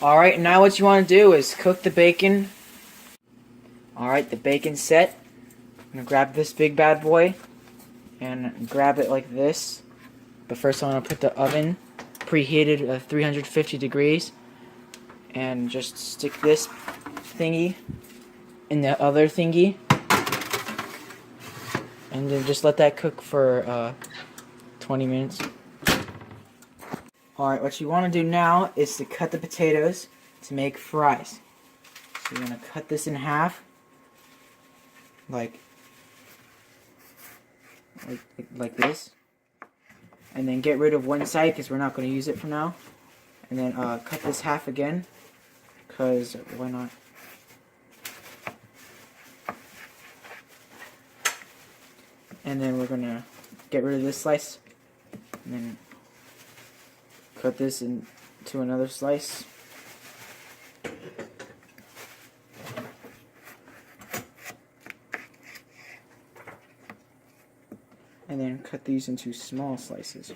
Alright, now what you want to do is cook the bacon. Alright, the bacon's set. I'm going to grab this big bad boy and grab it like this. But first I want to put the oven preheated at 350 degrees and just stick this thingy in the other thingy. And then just let that cook for 20 minutes. Alright, what you want to do now is to cut the potatoes to make fries. So you're going to cut this in half, like this. And then get rid of one side because we're not going to use it for now. And then cut this half again, because why not? And then we're going to get rid of this slice. And then cut this into another slice. And then cut these into small slices.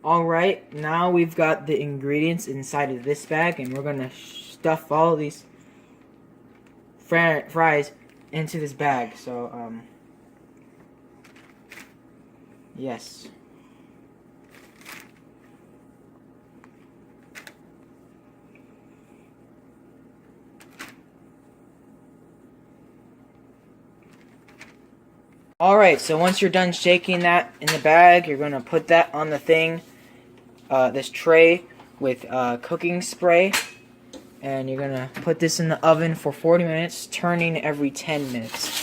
Alright, now we've got the ingredients inside of this bag, and we're going to stuff all of these fries into this bag. So, yes. Alright, so once you're done shaking that in the bag, you're going to put that on the thing, this tray with cooking spray, and you're going to put this in the oven for 40 minutes, turning every 10 minutes.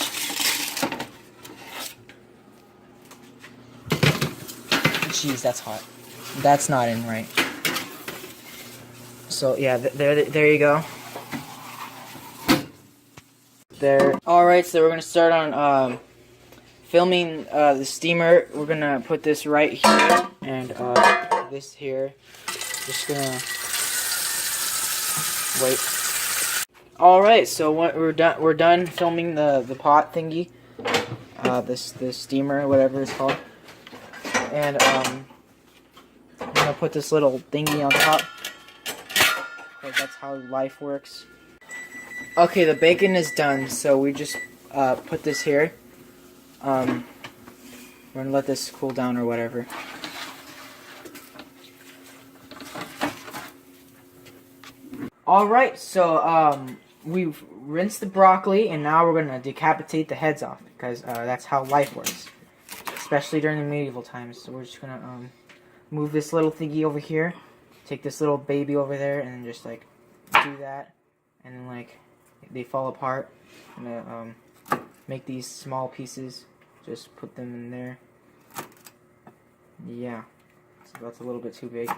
Jeez, that's hot. That's not in right. So yeah, there you go. There. Alright, so we're going to start on filming the steamer. We're gonna put this right here and this here. Just gonna wait. All right, so we're done filming the pot thingy, this steamer, whatever it's called, and I'm gonna put this little thingy on top because that's how life works. Okay, the bacon is done, so we just put this here. We're gonna let this cool down or whatever. Alright, so we've rinsed the broccoli and now we're gonna decapitate the heads off because that's how life works. Especially during the medieval times. So we're just gonna move this little thingy over here, take this little baby over there, and then just like do that, and then like they fall apart. I'm gonna make these small pieces. Just put them in there. Yeah, so that's a little bit too big.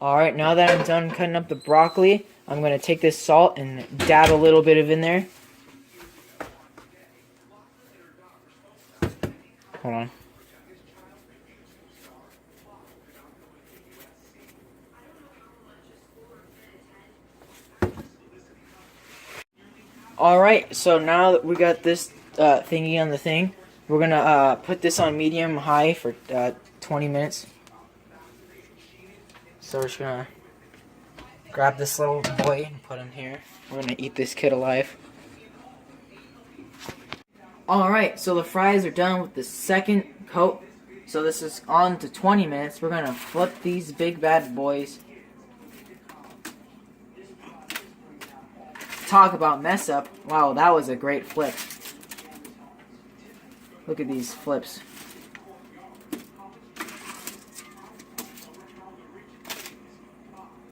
Alright, now that I'm done cutting up the broccoli, I'm going to take this salt and dab a little bit of in there. Hold on. Alright, so now that we got this thingy on the thing, we're going to put this on medium-high for 20 minutes. So we're just going to grab this little boy and put him here. We're going to eat this kid alive. Alright, so the fries are done with the second coat. So this is on to 20 minutes. We're going to flip these big bad boys. Talk about mess up. Wow, that was a great flip. Look at these flips.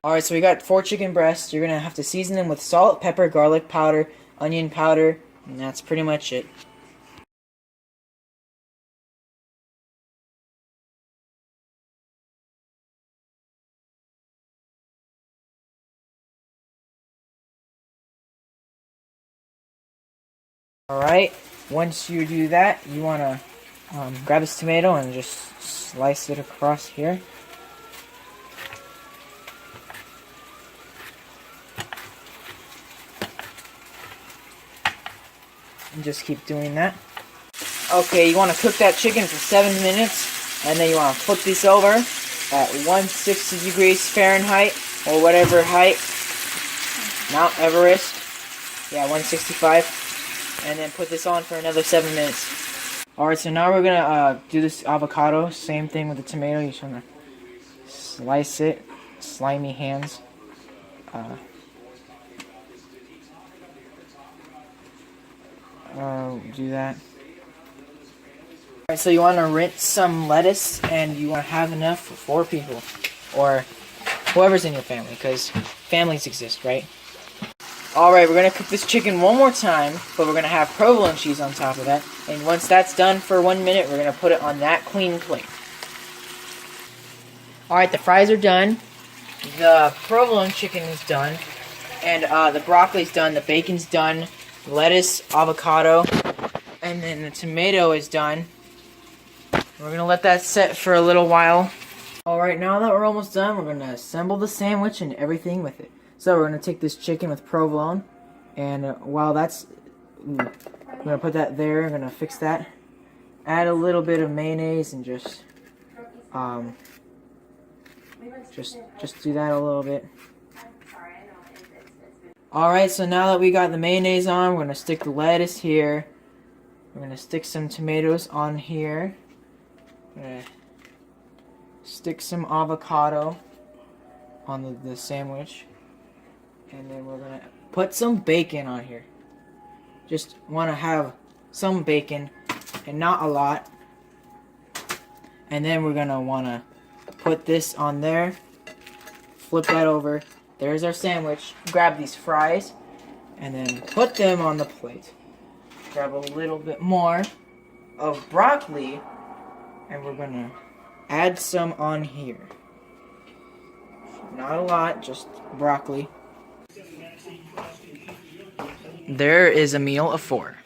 Alright, so we got 4 chicken breasts. You're going to have to season them with salt, pepper, garlic powder, onion powder, and that's pretty much it. Alright, once you do that, you want to grab this tomato and just slice it across here. And just keep doing that. Okay, you want to cook that chicken for 7 minutes, and then you want to flip this over at 160 degrees Fahrenheit, or whatever height, Mount Everest, yeah, 165, and then put this on for another 7 minutes. Alright, so now we're going to do this avocado, same thing with the tomato. You just want to slice it, slimy hands. Do that. Alright, so you want to rinse some lettuce, and you want to have enough for 4 people, or whoever's in your family, because families exist, right? Alright, we're going to cook this chicken one more time, but we're going to have provolone cheese on top of that, and once that's done for 1 minute, we're going to put it on that clean plate. Alright, the fries are done, the provolone chicken is done, and the broccoli's done, the bacon's done, lettuce, avocado, and then the tomato is done. We're going to let that set for a little while. Alright, now that we're almost done, we're going to assemble the sandwich and everything with it. So we're going to take this chicken with provolone, and while that's, we're going to put that there, we're going to fix that. Add a little bit of mayonnaise and just do that a little bit. Alright, so now that we got the mayonnaise on, we're going to stick the lettuce here. We're going to stick some tomatoes on here. We're going to stick some avocado on the sandwich. And then we're going to put some bacon on here. Just want to have some bacon and not a lot. And then we're going to want to put this on there. Flip that over. There's our sandwich. Grab these fries and then put them on the plate. Grab a little bit more of broccoli, and we're going to add some on here. Not a lot, just broccoli. There is a meal of 4.